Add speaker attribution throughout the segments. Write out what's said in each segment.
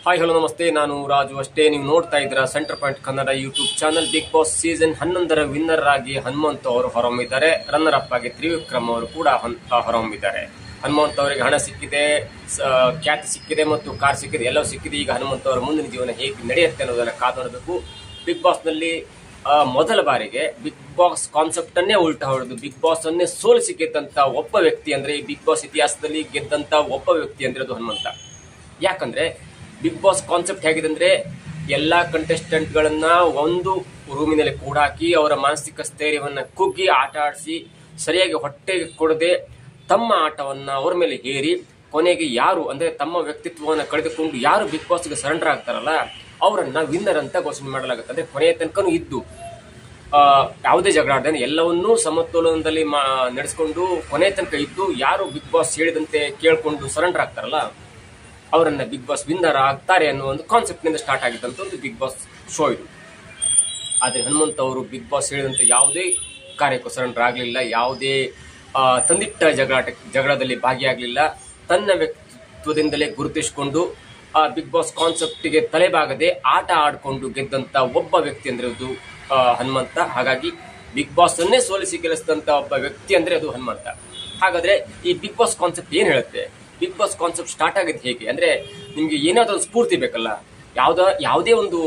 Speaker 1: Hi hello ನಮಸ್ತೆ, ನಾನು ರಾಜು ಅಷ್ಟೇ. ನೀವು ನೋಡ್ತಾ ಇದ್ದೀರಾ centre point Kannada YouTube channel. Bigg Boss season 11 winner ಆಗಿ ಹನುಮಂತ್ ಅವರು ಹೊರಹೊಮ್ಮಿದ್ದಾರೆ. ರನ್ನರ್ ಅಪ್ ಆಗಿ ತ್ರಿವಿಕ್ರಮ್ ಅವರು ಕೂಡ ಹೊರಹೊಮ್ಮಿದ್ದಾರೆ. ಹನುಮಂತ್ ಅವರಿಗೆ ಹಣ ಸಿಕ್ಕಿದೆ, ಖ್ಯಾತಿ ಸಿಕ್ಕಿದೆ ಮತ್ತು ಕಾರ್ ಸಿಕ್ಕಿದೆ, ಎಲ್ಲವೂ ಸಿಕ್ಕಿದೆ. ಈಗ ಹನುಮಂತ್ ಅವರ ಮುಂದಿನ ಜೀವನ ಹೇಗೆ ನಡೆಯುತ್ತೆ ಅನ್ನೋದನ್ನ ಕಾದು ನೋಡಬೇಕು. ಬಿಗ್ ಬಾಸ್ ನಲ್ಲಿ ಮೊದಲ ಬಾರಿಗೆ ಬಿಗ್ ಬಾಸ್ ಕಾನ್ಸೆಪ್ಟ್ ಅನ್ನೇ ಉಲ್ಟಾ ಹೊಡೆದು ಬಿಗ್ ಬಾಸ್ ಅನ್ನೇ ಸೋಲಿಸಿ ಗೆದ್ದಂತ ಒಬ್ಬ ವ್ಯಕ್ತಿ ಅಂದ್ರೆ, ಈ ಬಿಗ್ ಬಾಸ್ ಇತಿಹಾಸದಲ್ಲಿ ಗೆದ್ದಂತ ಒಬ್ಬ ವ್ಯಕ್ತಿ ಅಂದ್ರೆ ಅದು ಹನುಮಂತ. ಯಾಕಂದ್ರೆ ಬಿಗ್ ಬಾಸ್ ಕಾನ್ಸೆಪ್ಟ್ ಹೇಗಿದೆ ಅಂದ್ರೆ, ಎಲ್ಲಾ ಕಂಟೆಸ್ಟೆಂಟ್ ಗಳನ್ನ ಒಂದು ರೂಮಿನಲ್ಲಿ ಕೂಡಾಕಿ ಅವರ ಮಾನಸಿಕ ಸ್ಥೈರ್ಯವನ್ನ ಕುಗ್ಗಿ ಆಟ ಆಡಿಸಿ ಸರಿಯಾಗಿ ಹೊಟ್ಟೆಗೆ ಕೊಡದೆ ತಮ್ಮ ಆಟವನ್ನ ಅವರ ಮೇಲೆ ಹೇರಿ ಕೊನೆಗೆ ಯಾರು ಅಂದ್ರೆ ತಮ್ಮ ವ್ಯಕ್ತಿತ್ವವನ್ನು ಕಳೆದುಕೊಂಡು ಯಾರು ಬಿಗ್ ಬಾಸ್ಗೆ ಸರೆಂಡರ್ ಆಗ್ತಾರಲ್ಲ ಅವರನ್ನ ವಿನ್ನರ್ ಅಂತ ಘೋಷಣೆ ಮಾಡಲಾಗುತ್ತೆ. ಅಂದ್ರೆ ಕೊನೆಯ ತನಕನೂ ಇದ್ದು ಯಾವುದೇ ಜಗಳ ಆಡದೆ ಎಲ್ಲವನ್ನೂ ಸಮತೋಲನದಲ್ಲಿ ನಡೆಸಿಕೊಂಡು ಕೊನೆಯ ತನಕ ಇದ್ದು ಯಾರು ಬಿಗ್ ಬಾಸ್ ಹೇಳಿದಂತೆ ಕೇಳ್ಕೊಂಡು ಸರೆಂಡರ್ ಆಗ್ತಾರಲ್ಲ ಅವರನ್ನ ಬಿಗ್ ಬಾಸ್ ವಿನ್ನರ್ ಆಗ್ತಾರೆ ಅನ್ನೋ ಒಂದು ಕಾನ್ಸೆಪ್ಟ್ ನಿಂದ ಸ್ಟಾರ್ಟ್ ಆಗಿದ್ದಂತ ಒಂದು ಬಿಗ್ ಬಾಸ್ ಶೋ ಇದು. ಆದ್ರೆ ಹನುಮಂತ್ ಅವರು ಬಿಗ್ ಬಾಸ್ ಹೇಳಿದಂತೆ ಯಾವುದೇ ಕಾರ್ಯಕ್ಕೂ ಸರೆಂಡರ್ ಆಗಲಿಲ್ಲ, ಯಾವುದೇ ತಂದಿಟ್ಟ ಜಗಳದಲ್ಲಿ ಭಾಗಿಯಾಗಲಿಲ್ಲ. ತನ್ನ ವ್ಯಕ್ತಿತ್ವದಿಂದಲೇ ಗುರುತಿಸಿಕೊಂಡು ಆ ಬಿಗ್ ಬಾಸ್ ಕಾನ್ಸೆಪ್ಟ್ಗೆ ತಲೆಬಾಗದೆ ಆಟ ಆಡಿಕೊಂಡು ಗೆದ್ದಂತ ಒಬ್ಬ ವ್ಯಕ್ತಿ ಅಂದ್ರೆ ಅದು ಹನುಮಂತ. ಹಾಗಾಗಿ ಬಿಗ್ ಬಾಸ್ ಅನ್ನೇ ಸೋಲಿಸಿ ಗೆಲ್ಲಿಸಿದಂತ ಒಬ್ಬ ವ್ಯಕ್ತಿ ಅಂದ್ರೆ ಅದು ಹನುಮಂತ. ಹಾಗಾದ್ರೆ ಈ ಬಿಗ್ ಬಾಸ್ ಕಾನ್ಸೆಪ್ಟ್ ಏನ್ ಹೇಳುತ್ತೆ? ಬಿಗ್ ಬಾಸ್ ಕಾನ್ಸೆಪ್ಟ್ ಸ್ಟಾರ್ಟ್ ಆಗಿದ್ದು ಹೇಗೆ ಅಂದ್ರೆ, ನಿಮ್ಗೆ ಏನಾದ್ರೂ ಒಂದು ಸ್ಫೂರ್ತಿ ಬೇಕಲ್ಲ, ಯಾವುದೇ ಒಂದು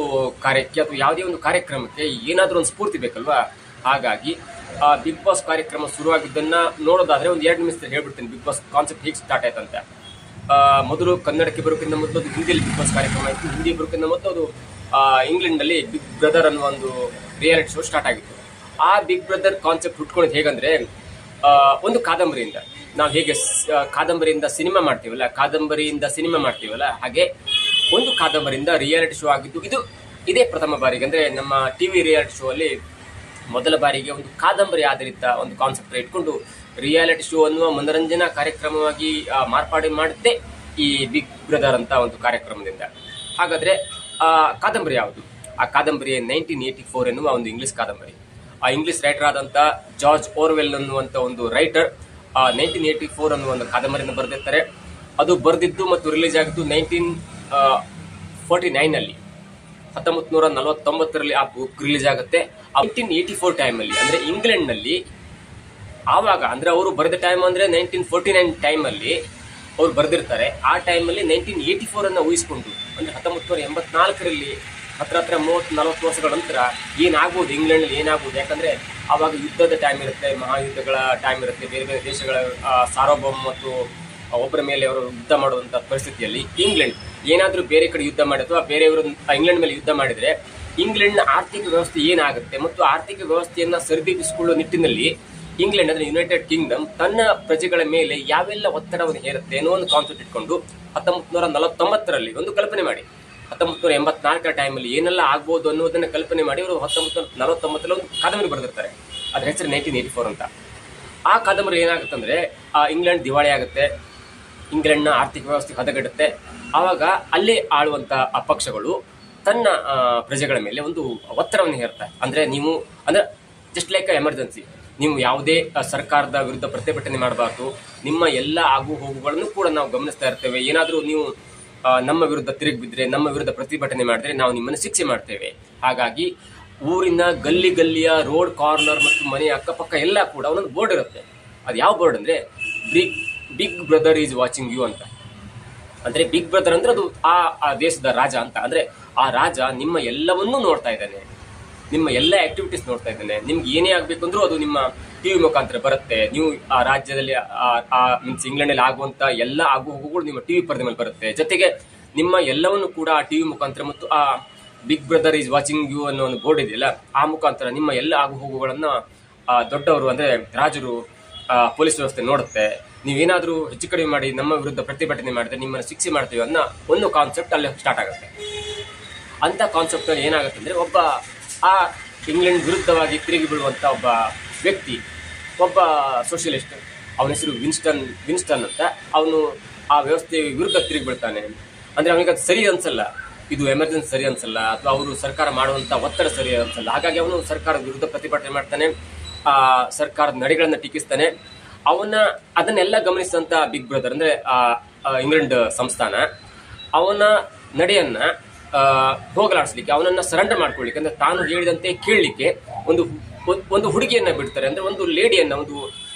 Speaker 1: ಕಾರ್ಯಕ್ಕೆ ಅಥವಾ ಯಾವುದೇ ಒಂದು ಕಾರ್ಯಕ್ರಮಕ್ಕೆ ಏನಾದ್ರೂ ಒಂದು ಸ್ಫೂರ್ತಿ ಬೇಕಲ್ವಾ. ಹಾಗಾಗಿ ಆ ಬಿಗ್ ಬಾಸ್ ಕಾರ್ಯಕ್ರಮ ಶುರುವಾಗಿದ್ದನ್ನ ನೋಡೋದಾದ್ರೆ ಒಂದು 2 ನಿಮಿಷದಲ್ಲಿ ಹೇಳ್ಬಿಡ್ತೀನಿ ಬಿಗ್ ಬಾಸ್ ಕಾನ್ಸೆಪ್ಟ್ ಹೇಗೆ ಸ್ಟಾರ್ಟ್ ಆಯ್ತಂತ. ಮೊದಲು ಕನ್ನಡಕ್ಕೆ ಬರೋಕ್ಕಿಂತ ಮೊದಲು ಅದು ಹಿಂದಿಯಲ್ಲಿ ಬಿಗ್ ಬಾಸ್ ಕಾರ್ಯಕ್ರಮ ಆಯಿತು. ಹಿಂದಿ ಬರೋಕ್ಕಿಂತ ಮೊದಲು ಅದು ಇಂಗ್ಲೆಂಡ್ ನಲ್ಲಿ ಬಿಗ್ ಬ್ರದರ್ ಅನ್ನುವ ಒಂದು ರಿಯಾಲಿಟಿ ಶೋ ಸ್ಟಾರ್ಟ್ ಆಗಿತ್ತು. ಆ ಬಿಗ್ ಬ್ರದರ್ ಕಾನ್ಸೆಪ್ಟ್ ಹುಟ್ಕೊಂಡಿದ್ದು ಹೇಗಂದ್ರೆ, ಒಂದು ಕಾದಂಬರಿಯಿಂದ ನಾವು ಹೇಗೆ ಕಾದಂಬರಿಯಿಂದ ಸಿನಿಮಾ ಮಾಡ್ತೀವಲ್ಲ ಹಾಗೆ ಒಂದು ಕಾದಂಬರಿಯಿಂದ ರಿಯಾಲಿಟಿ ಶೋ ಆಗಿದ್ದು ಇದೇ ಪ್ರಥಮ ಬಾರಿಗೆ. ಅಂದ್ರೆ ನಮ್ಮ ಟಿವಿ ರಿಯಾಲಿಟಿ ಶೋ ಅಲ್ಲಿ ಮೊದಲ ಬಾರಿಗೆ ಒಂದು ಕಾದಂಬರಿ ಆಧಾರಿತ ಒಂದು ಕಾನ್ಸೆಪ್ಟ್ ಇಟ್ಕೊಂಡು ರಿಯಾಲಿಟಿ ಶೋ ಅನ್ನುವ ಮನೋರಂಜನಾ ಕಾರ್ಯಕ್ರಮವಾಗಿ ಮಾರ್ಪಾಡು ಮಾಡುತ್ತೆ ಈ ಬಿಗ್ ಬ್ರದರ್ ಅಂತ ಒಂದು ಕಾರ್ಯಕ್ರಮದಿಂದ. ಹಾಗಾದ್ರೆ ಆ ಕಾದಂಬರಿ ಯಾವುದು? ಆ ಕಾದಂಬರಿ 1984 ಎನ್ನುವ ಒಂದು ಇಂಗ್ಲಿಷ್ ಕಾದಂಬರಿ. ಆ ಇಂಗ್ಲಿಷ್ ರೈಟರ್ ಆದಂತ ಜಾರ್ಜ್ ಓರ್ವೆಲ್ ಅನ್ನುವಂತ ಒಂದು ರೈಟರ್ 1984 ಅನ್ನುವ ಒಂದು ಕಾದಂಬರಿಯನ್ನು ಬರೆದಿರ್ತಾರೆ. ಅದು ಬರೆದಿದ್ದು ಮತ್ತು ರಿಲೀಸ್ ಆಗಿದ್ದು 1949 ಅಲ್ಲಿ, 1949ರಲ್ಲಿ ಆ ಬುಕ್ ರಿಲೀಸ್ ಆಗುತ್ತೆ. 1984 ಟೈಮಲ್ಲಿ ಅಂದ್ರೆ ಇಂಗ್ಲೆಂಡ್ ನಲ್ಲಿ ಆವಾಗ ಅಂದ್ರೆ ಅವರು ಬರೆದ ಟೈಮ್ ಅಂದ್ರೆ 1949 ಟೈಮಲ್ಲಿ ಅವ್ರು ಬರೆದಿರ್ತಾರೆ. ಆ ಟೈಮಲ್ಲಿ 1984 ಅನ್ನ ಊಹಿಸಿಕೊಂಡು ಅಂದ್ರೆ 1984ರಲ್ಲಿ ಹತ್ರ 30-40 ವರ್ಷಗಳ ನಂತರ ಏನಾಗ್ಬೋದು ಇಂಗ್ಲೆಂಡ್ ನಲ್ಲಿ ಏನಾಗ್ಬೋದು. ಯಾಕಂದ್ರೆ ಆವಾಗ ಯುದ್ಧದ ಟೈಮ್ ಇರುತ್ತೆ, ಮಹಾಯುದ್ಧಗಳ ಟೈಮ್ ಇರುತ್ತೆ, ಬೇರೆ ಬೇರೆ ದೇಶಗಳ ಸಾರ್ವಭೌಮ ಮತ್ತು ಒಬ್ಬರ ಮೇಲೆ ಅವರು ಯುದ್ಧ ಮಾಡುವಂತ ಪರಿಸ್ಥಿತಿಯಲ್ಲಿ ಇಂಗ್ಲೆಂಡ್ ಏನಾದ್ರೂ ಬೇರೆ ಕಡೆ ಯುದ್ಧ ಮಾಡಿ ಅಥವಾ ಬೇರೆಯವರು ಇಂಗ್ಲೆಂಡ್ ಮೇಲೆ ಯುದ್ಧ ಮಾಡಿದ್ರೆ ಇಂಗ್ಲೆಂಡ್ನ ಆರ್ಥಿಕ ವ್ಯವಸ್ಥೆ ಏನಾಗುತ್ತೆ ಮತ್ತು ಆರ್ಥಿಕ ವ್ಯವಸ್ಥೆಯನ್ನ ಸರಿದೂಗಿಸಿಕೊಳ್ಳುವ ನಿಟ್ಟಿನಲ್ಲಿ ಇಂಗ್ಲೆಂಡ್ ಅಂದ್ರೆ ಯುನೈಟೆಡ್ ಕಿಂಗ್ಡಮ್ ತನ್ನ ಪ್ರಜೆಗಳ ಮೇಲೆ ಯಾವೆಲ್ಲ ಒತ್ತಡವನ್ನು ಹೇರುತ್ತೆ ಅನ್ನೋ ಒಂದು ಕಾನ್ಸೆಪ್ಟ್ ಇಟ್ಕೊಂಡು 1949ರಲ್ಲಿ ಒಂದು ಕಲ್ಪನೆ ಮಾಡಿ 1984 ಟೈಮಲ್ಲಿ ಏನೆಲ್ಲ ಆಗ್ಬೋದು ಅನ್ನೋದನ್ನ ಕಲ್ಪನೆ ಮಾಡಿ ಅವರು 1949ರಲ್ಲಿ ಒಂದು ಕಾದಂಬರಿ ಬರೆದಿರ್ತಾರೆ. ಅದ್ರ ಹೆಸರು 1984 ಅಂತ. ಆ ಕಾದಂಬರಿ ಏನಾಗುತ್ತಂದ್ರೆ, ಇಂಗ್ಲೆಂಡ್ ದಿವಾಳಿ ಆಗುತ್ತೆ, ಇಂಗ್ಲೆಂಡ್ನ ಆರ್ಥಿಕ ವ್ಯವಸ್ಥೆ ಹದಗೆಡುತ್ತೆ. ಆವಾಗ ಅಲ್ಲೇ ಆಳುವಂತ ಪಕ್ಷಗಳು ತನ್ನ ಪ್ರಜೆಗಳ ಮೇಲೆ ಒಂದು ಒತ್ತಡವನ್ನು ಹೇರ್ತಾರೆ. ಅಂದ್ರೆ ನೀವು ಅಂದ್ರೆ ಜಸ್ಟ್ ಲೈಕ್ ಎಮರ್ಜೆನ್ಸಿ, ನೀವು ಯಾವುದೇ ಸರ್ಕಾರದ ವಿರುದ್ಧ ಪ್ರತಿಭಟನೆ ಮಾಡಬಾರ್ದು, ನಿಮ್ಮ ಎಲ್ಲ ಆಗು ಹೋಗುಗಳನ್ನು ಕೂಡ ನಾವು ಗಮನಿಸ್ತಾ ಇರ್ತೇವೆ. ಏನಾದ್ರೂ ನೀವು ನಮ್ಮ ವಿರುದ್ಧ ತಿರುಗಿ ಬಿದ್ರೆ, ನಮ್ಮ ವಿರುದ್ಧ ಪ್ರತಿಭಟನೆ ಮಾಡಿದ್ರೆ ನಾವು ನಿಮ್ಮನ್ನು ಶಿಕ್ಷೆ ಮಾಡ್ತೇವೆ. ಹಾಗಾಗಿ ಊರಿನ ಗಲ್ಲಿಯ ರೋಡ್ ಕಾರ್ನರ್ ಮತ್ತು ಮನೆಯ ಅಕ್ಕಪಕ್ಕ ಎಲ್ಲ ಕೂಡ ಒಂದೊಂದು ಬೋರ್ಡ್ ಇರುತ್ತೆ. ಅದು ಯಾವ ಬೋರ್ಡ್ ಅಂದ್ರೆ big brother is watching you ಅಂತ. ಅಂದ್ರೆ ಬಿಗ್ ಬ್ರದರ್ ಅಂದ್ರೆ ಅದು ಆ ದೇಶದ ರಾಜ ಅಂತ. ಅಂದ್ರೆ ಆ ರಾಜ ನಿಮ್ಮ ಎಲ್ಲವನ್ನೂ ನೋಡ್ತಾ ಇದ್ದಾನೆ, ನಿಮ್ಮ ಎಲ್ಲ ಆಕ್ಟಿವಿಟೀಸ್ ನೋಡ್ತಾ ಇದ್ದಾನೆ. ನಿಮ್ಗೆ ಏನೇ ಆಗ್ಬೇಕು ಅಂದ್ರೂ ಅದು ನಿಮ್ಮ ಟಿವಿ ಮುಖಾಂತರ ಬರುತ್ತೆ. ನೀವು ಆ ರಾಜ್ಯದಲ್ಲಿ ಮೀನ್ಸ್ ಇಂಗ್ಲೆಂಡ್ ಅಲ್ಲಿ ಆಗುವಂತ ಎಲ್ಲ ಆಗು ಹೋಗುಗಳು ನಿಮ್ಮ ಟಿವಿ ಪರದೆ ಮೇಲೆ ಬರುತ್ತೆ. ಜೊತೆಗೆ ನಿಮ್ಮ ಎಲ್ಲವನ್ನು ಕೂಡ ಆ ಟಿವಿ ಮುಖಾಂತರ ಮತ್ತು ಆ big brother is watching you ಅನ್ನೋ ಒಂದು ಬೋರ್ಡ್ ಇದೆಯಲ್ಲ ಆ ಮುಖಾಂತರ ನಿಮ್ಮ ಎಲ್ಲ ಆಗು ಹೋಗುಗಳನ್ನ ದೊಡ್ಡವರು ಅಂದ್ರೆ ರಾಜರು, ಪೊಲೀಸ್ ವ್ಯವಸ್ಥೆ ನೋಡುತ್ತೆ. ನೀವೇನಾದ್ರೂ ಹೆಚ್ಚು ಕಡಿಮೆ ಮಾಡಿ ನಮ್ಮ ವಿರುದ್ಧ ಪ್ರತಿಭಟನೆ ಮಾಡಿದ್ರೆ ನಿಮ್ಮನ್ನು ಶಿಕ್ಷೆ ಮಾಡ್ತೀವಿ ಅನ್ನೋ ಒಂದು ಕಾನ್ಸೆಪ್ಟ್ ಅಲ್ಲಿ ಸ್ಟಾರ್ಟ್ ಆಗುತ್ತೆ. ಅಂತ ಕಾನ್ಸೆಪ್ಟ್ ಅಲ್ಲಿ ಏನಾಗುತ್ತೆ ಅಂದ್ರೆ, ಒಬ್ಬ ಆ ಇಂಗ್ಲೆಂಡ್ ವಿರುದ್ಧವಾಗಿ ತಿರುಗಿ ಬೀಳುವಂತ ಒಬ್ಬ ವ್ಯಕ್ತಿ, ಒಬ್ಬ ಸೋಷಿಯಲಿಸ್ಟ್, ಅವನ ಹೆಸರು ವಿನ್ಸ್ಟನ್ ಅಂತ. ಅವನು ಆ ವ್ಯವಸ್ಥೆ ವಿರುದ್ಧ ತಿರುಗಿ ಬೀಳ್ತಾನೆ. ಅಂದ್ರೆ ಅವನಿಗೆ ಅದು ಸರಿ ಅನ್ಸಲ್ಲ, ಇದು ಎಮರ್ಜೆನ್ಸಿ ಸರಿ ಅನ್ಸಲ್ಲ, ಅಥವಾ ಅವರು ಸರ್ಕಾರ ಮಾಡುವಂತ ಒತ್ತಡ ಸರಿ ಅನ್ಸಲ್ಲ. ಹಾಗಾಗಿ ಅವನು ಸರ್ಕಾರದ ವಿರುದ್ಧ ಪ್ರತಿಭಟನೆ ಮಾಡ್ತಾನೆ, ಸರ್ಕಾರದ ನಡೆಗಳನ್ನ ಟೀಕಿಸ್ತಾನೆ. ಅದನ್ನೆಲ್ಲ ಗಮನಿಸಿದಂತ ಬಿಗ್ ಬ್ರದರ್ ಅಂದ್ರೆ ಇಂಗ್ಲೆಂಡ್ ಸಂಸ್ಥಾನ ಅವನ ನಡೆಯನ್ನ ಹೋಗಲಾಡಿಸ್ಲಿಕ್ಕೆ, ಅವನನ್ನ ಸರೆಂಡರ್ ಮಾಡ್ಕೊಳ್ಳಿಕ್ಕೆ, ಅಂದ್ರೆ ತಾನು ಹೇಳಿದಂತೆ ಕೇಳಲಿಕ್ಕೆ ಒಂದು ಒಂದು ಹುಡುಗಿಯನ್ನ ಬಿಡ್ತಾರೆ. ಅಂದ್ರೆ ಒಂದು ಲೇಡಿಯನ್ನ, ಒಂದು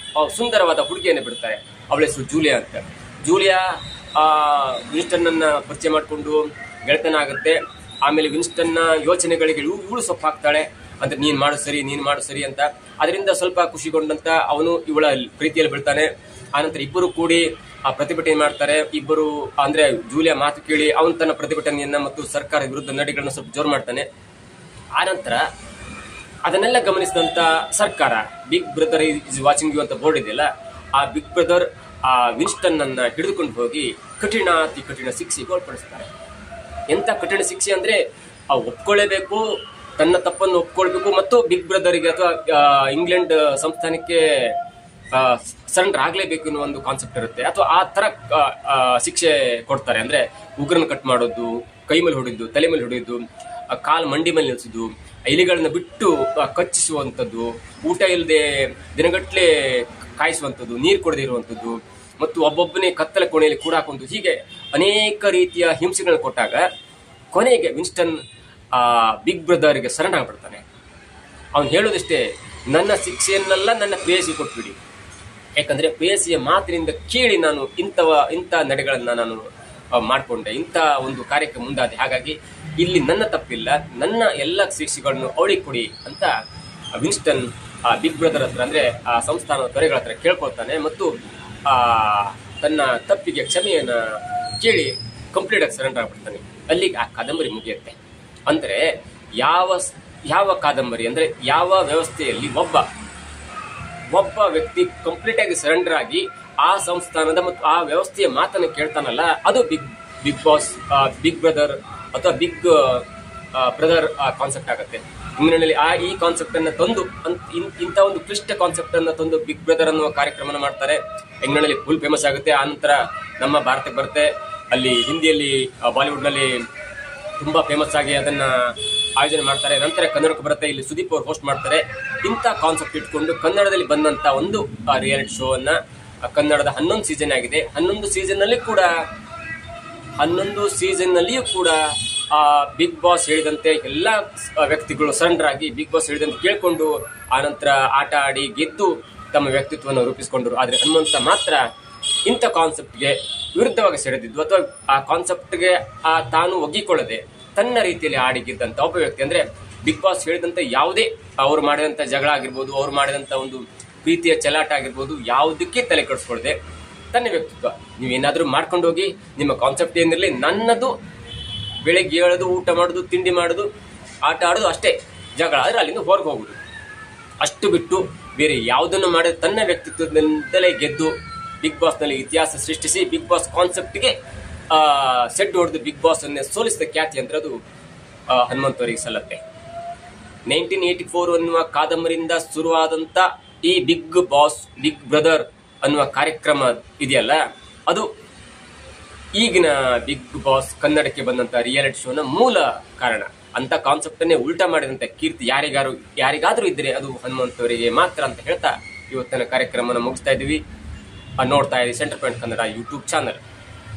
Speaker 1: ಸುಂದರವಾದ ಹುಡುಗಿಯನ್ನ ಬಿಡ್ತಾರೆ. ಅವಳ ಹೆಸರು ಜೂಲಿಯಾ ಅಂತ. ಜೂಲಿಯಾ ವಿನ್ಸ್ಟನ್ ಅನ್ನ ಪರಿಚಯ ಮಾಡಿಕೊಂಡು ಗೆಳೆತನ ಆಗುತ್ತೆ. ಆಮೇಲೆ ವಿನ್ಸ್ಟನ್ನ ಯೋಚನೆಗಳಿಗೆ ಇವಳು ಸೊಪ್ಪು ಹಾಕ್ತಾಳೆ. ಅಂದ್ರೆ ನೀನ್ ಮಾಡು ಸರಿ ಅಂತ. ಅದರಿಂದ ಸ್ವಲ್ಪ ಖುಷಿಗೊಂಡಂತ ಅವನು ಇವಳ ಪ್ರೀತಿಯಲ್ಲಿ ಬೀಳ್ತಾನೆ. ಆನಂತರ ಇಬ್ಬರು ಕೂಡಿ ಆ ಪ್ರತಿಭಟನೆ ಮಾಡ್ತಾರೆ. ಇಬ್ಬರು ಅಂದ್ರೆ ಜೂಲಿಯಾ ಮಾತು ಕೇಳಿ ಅವನು ತನ್ನ ಪ್ರತಿಭಟನೆಯನ್ನ ಮತ್ತು ಸರ್ಕಾರ ವಿರುದ್ಧ ನಡೆಗಳನ್ನ ಸ್ವಲ್ಪ ಜೋರು ಮಾಡ್ತಾನೆ. ಆನಂತರ ಅದನ್ನೆಲ್ಲ ಗಮನಿಸಿದಂತ ಸರ್ಕಾರ, big brother is watching you ಅಂತ ಬೋರ್ಡ್ ಇದೆಯಲ್ಲ, ಆ ಬಿಗ್ ಬ್ರದರ್ ಆ ವಿನ್ಸ್ಟನ್ ಅನ್ನ ಹಿಡಿದುಕೊಂಡು ಹೋಗಿ ಅತಿ ಕಠಿಣ ಶಿಕ್ಷೆಗೆ ಒಳಪಡಿಸ್ತಾರೆ. ಎಂತ ಕಠಿಣ ಶಿಕ್ಷೆ ಅಂದ್ರೆ ಒಪ್ಕೊಳ್ಳೇಬೇಕು, ತನ್ನ ತಪ್ಪನ್ನು ಒಪ್ಕೊಳ್ಬೇಕು ಮತ್ತು ಬಿಗ್ ಬ್ರದರ್ಗೆ ಅಥವಾ ಇಂಗ್ಲೆಂಡ್ ಸಂಸ್ಥಾನಕ್ಕೆ ಸರೆಂಡರ್ ಆಗ್ಲೇಬೇಕು ಅನ್ನೋ ಒಂದು ಕಾನ್ಸೆಪ್ಟ್ ಇರುತ್ತೆ. ಅಥವಾ ಆ ತರ ಶಿಕ್ಷೆ ಕೊಡ್ತಾರೆ. ಅಂದ್ರೆ ಉಗ್ರನ್ನ ಕಟ್ ಮಾಡೋದು, ಕೈ ಮೇಲೆ ಹೊಡಿದ್ದು, ತಲೆ ಮೇಲೆ ಹೊಡಿದ್ದು, ಕಾಲ್ ಮಂಡಿ ಮೇಲೆ ನಿಲ್ಸೋದು, ಎಲಿಗಳನ್ನ ಬಿಟ್ಟು ಕಚ್ಚಿಸುವಂಥದ್ದು, ಊಟ ಇಲ್ಲದೆ ದಿನಗಟ್ಲೆ ಕಾಯಿಸುವಂಥದ್ದು, ನೀರು ಕೊಡದೇ ಇರುವಂಥದ್ದು, ಮತ್ತು ಒಬ್ಬೊಬ್ಬನೇ ಕತ್ತಲ ಕೋಣೆಯಲ್ಲಿ ಕೂಡ ಹಾಕುವಂಥದ್ದು, ಹೀಗೆ ಅನೇಕ ರೀತಿಯ ಹಿಂಸೆಗಳನ್ನು ಕೊಟ್ಟಾಗ ಕೊನೆಗೆ ವಿನ್ಸ್ಟನ್ ಬಿಗ್ ಬ್ರದರ್ಗೆ ಸರೆಂಡರ್ ಆಗ್ಬಿಡ್ತಾನೆ. ಅವನು ಹೇಳೋದಿಷ್ಟೇ, ನನ್ನ ಶಿಕ್ಷೆಯನ್ನೆಲ್ಲ ನನ್ನ ಪ್ರೇಯಸಿ ಕೊಟ್ಬಿಡಿ. ಯಾಕಂದ್ರೆ ಪ್ರೇಯಸಿಯ ಮಾತಿನಿಂದ ಕೇಳಿ ನಾನು ಇಂಥ ನಡೆಗಳನ್ನ ನಾನು ಮಾಡಿಕೊಂಡೆ, ಇಂಥ ಒಂದು ಕಾರ್ಯಕ್ಕೆ ಮುಂದಾದೆ. ಹಾಗಾಗಿ ಇಲ್ಲಿ ನನ್ನ ತಪ್ಪಿಲ್ಲ, ನನ್ನ ಎಲ್ಲ ಶಿಕ್ಷೆಗಳನ್ನು ಅವಳಿಗೆ ಕೊಡಿ ಅಂತ ವಿನ್ಸ್ಟನ್ ಬಿಗ್ ಬ್ರದರ್ ಹತ್ರ, ಅಂದ್ರೆ ಆ ಸಂಸ್ಥಾನದ ದೊರೆಗಳ ಹತ್ರ ಕೇಳ್ಕೊಳ್ತಾನೆ. ಮತ್ತು ತನ್ನ ತಪ್ಪಿಗೆ ಕ್ಷಮೆಯನ್ನ ಕೇಳಿ ಕಂಪ್ಲೀಟ್ ಆಗಿ ಸರೆಂಡರ್ ಆಗ್ಬಿಡ್ತಾನೆ. ಅಲ್ಲಿಗೆ ಆ ಕಾದಂಬರಿ ಮುಗಿಯುತ್ತೆ. ಅಂದ್ರೆ ಯಾವ ಕಾದಂಬರಿ ಅಂದ್ರೆ ಯಾವ ವ್ಯವಸ್ಥೆಯಲ್ಲಿ ಒಬ್ಬ ವ್ಯಕ್ತಿ ಕಂಪ್ಲೀಟ್ ಆಗಿ ಸರೆಂಡರ್ ಆಗಿ ಆ ಸಂಸ್ಥಾನದ ಮತ್ತು ಆ ವ್ಯವಸ್ಥೆಯ ಮಾತನ್ನು ಕೇಳ್ತಾನಲ್ಲ, ಅದು ಬಿಗ್ ಬಾಸ್, ಬಿಗ್ ಬ್ರದರ್ ಅಥವಾ ಬಿಗ್ ಬ್ರದರ್ ಕಾನ್ಸೆಪ್ಟ್ ಆಗುತ್ತೆ. ಇಂಗ್ಲೆಂಡ್ನಲ್ಲಿ ಈ ಕಾನ್ಸೆಪ್ಟ್ ಅನ್ನ ತಂದು, ಇಂಥ ಒಂದು ಕ್ಲಿಷ್ಟ ಕಾನ್ಸೆಪ್ಟ್ ಅನ್ನ ತಂದು ಬಿಗ್ ಬ್ರದರ್ ಅನ್ನುವ ಕಾರ್ಯಕ್ರಮ ಮಾಡ್ತಾರೆ. ಇಂಗ್ಲೆಂಡ್ನಲ್ಲಿ ಫುಲ್ ಫೇಮಸ್ ಆಗುತ್ತೆ. ಆ ನಂತರ ನಮ್ಮ ಭಾರತಕ್ಕೆ ಬರುತ್ತೆ. ಅಲ್ಲಿ ಹಿಂದಿಯಲ್ಲಿ, ಬಾಲಿವುಡ್ ನಲ್ಲಿ ತುಂಬಾ ಫೇಮಸ್ ಆಗಿ ಅದನ್ನ ಆಯೋಜನೆ ಮಾಡ್ತಾರೆ. ನಂತರ ಕನ್ನಡಕ್ಕೆ ಬರುತ್ತೆ. ಇಲ್ಲಿ ಸುದೀಪ್ ಅವರು ಹೋಸ್ಟ್ ಮಾಡ್ತಾರೆ. ಇಂಥ ಕಾನ್ಸೆಪ್ಟ್ ಇಟ್ಕೊಂಡು ಕನ್ನಡದಲ್ಲಿ ಬಂದಂತ ಒಂದು ರಿಯಾಲಿಟಿ ಶೋ ಅನ್ನ ಕನ್ನಡದ 11 ಸೀಸನ್ ಆಗಿದೆ. 11 ಸೀಸನ್ ನಲ್ಲಿಯೂ ಕೂಡ ಬಿಗ್ ಬಾಸ್ ಹೇಳಿದಂತೆ ಎಲ್ಲಾ ವ್ಯಕ್ತಿಗಳು ಸರೆಂಡರ್ ಆಗಿ ಬಿಗ್ ಬಾಸ್ ಹೇಳಿದಂತೆ ಕೇಳ್ಕೊಂಡು ಆನಂತರ ಆಟ ಆಡಿ ಗೆದ್ದು ತಮ್ಮ ವ್ಯಕ್ತಿತ್ವವನ್ನು ರೂಪಿಸಿಕೊಂಡರು. ಆದ್ರೆ ಹನುಮಂತ ಮಾತ್ರ ಇಂಥ ಕಾನ್ಸೆಪ್ಟ್ಗೆ ವಿರುದ್ಧವಾಗಿ ಸೆಳೆದಿದ್ದು, ಅಥವಾ ಆ ಕಾನ್ಸೆಪ್ಟ್ಗೆ ತಾನು ಒಗ್ಗಿಕೊಳ್ಳದೆ ತನ್ನ ರೀತಿಯಲ್ಲಿ ಆಡಿ ಗೆದ್ದಂತ ಒಬ್ಬ ವ್ಯಕ್ತಿ. ಅಂದ್ರೆ ಬಿಗ್ ಬಾಸ್ ಹೇಳಿದಂತೆ ಯಾವುದೇ ಅವ್ರು ಮಾಡಿದಂತ ಜಗಳ ಆಗಿರ್ಬೋದು, ಅವ್ರು ಮಾಡಿದಂತ ಒಂದು ಪ್ರೀತಿಯ ಚಲಾಟ ಆಗಿರ್ಬೋದು, ಯಾವುದಕ್ಕೆ ತಲೆ ಕೆಡಿಸ್ಕೊಳ್ಳದೆ ತನ್ನ ವ್ಯಕ್ತಿತ್ವ, ನೀವೇನಾದ್ರೂ ಮಾಡ್ಕೊಂಡು ಹೋಗಿ, ನಿಮ್ಮ ಕಾನ್ಸೆಪ್ಟ್ ಏನಿರಲಿ, ನನ್ನದು ಬೆಳಗ್ಗೆ ಏಳೋದು, ಊಟ ಮಾಡೋದು, ತಿಂಡಿ ಮಾಡೋದು, ಆಟ ಆಡೋದು ಅಷ್ಟೇ. ಜಗಳ ಆದ್ರೆ ಅಲ್ಲಿಂದ ಹೊರಗೆ ಹೋಗುದು, ಅಷ್ಟು ಬಿಟ್ಟು ಬೇರೆ ಯಾವುದನ್ನು ಮಾಡಿದ ತನ್ನ ವ್ಯಕ್ತಿತ್ವದಿಂದಲೇ ಗೆದ್ದು ಬಿಗ್ ಬಾಸ್ ನಲ್ಲಿ ಇತಿಹಾಸ ಸೃಷ್ಟಿಸಿ ಬಿಗ್ ಬಾಸ್ ಕಾನ್ಸೆಪ್ಟ್ಗೆ ಸೆಡ್ ಹೊಡೆದು ಬಿಗ್ ಬಾಸ್ ಅನ್ನೇ ಸೋಲಿಸಿದ ಖ್ಯಾತಿ ಅಂದ್ರೆ ಅದು ಹನುಮಂತವರಿಗೆ ಸಲ್ಲತ್ತೆ. 1984 ಅನ್ನುವ ಕಾದಂಬರಿಯಿಂದ ಶುರುವಾದಂತ ಈ ಬಿಗ್ ಬಾಸ್, ಬಿಗ್ ಬ್ರದರ್ ಅನ್ನುವ ಕಾರ್ಯಕ್ರಮ ಇದೆಯಲ್ಲ, ಅದು ಈಗಿನ ಬಿಗ್ ಬಾಸ್ ಕನ್ನಡಕ್ಕೆ ಬಂದಂತ ರಿಯಾಲಿಟಿ ಶೋನ ಮೂಲ ಕಾರಣ. ಅಂತ ಕಾನ್ಸೆಪ್ಟ್ ಅನ್ನೇ ಉಲ್ಟಾ ಮಾಡಿದಂತ ಕೀರ್ತಿ ಯಾರಿಗಾದ್ರೂ ಇದ್ರೆ ಅದು ಹನುಮಂತವರಿಗೆ ಮಾತ್ರ ಅಂತ ಹೇಳ್ತಾ ಇವತ್ತಿನ ಕಾರ್ಯಕ್ರಮನ ಮುಗಿಸ್ತಾ ಇದೀವಿ. ನೋಡ್ತಾ ಇದ್ದೀವಿ centre point Kannada YouTube channel.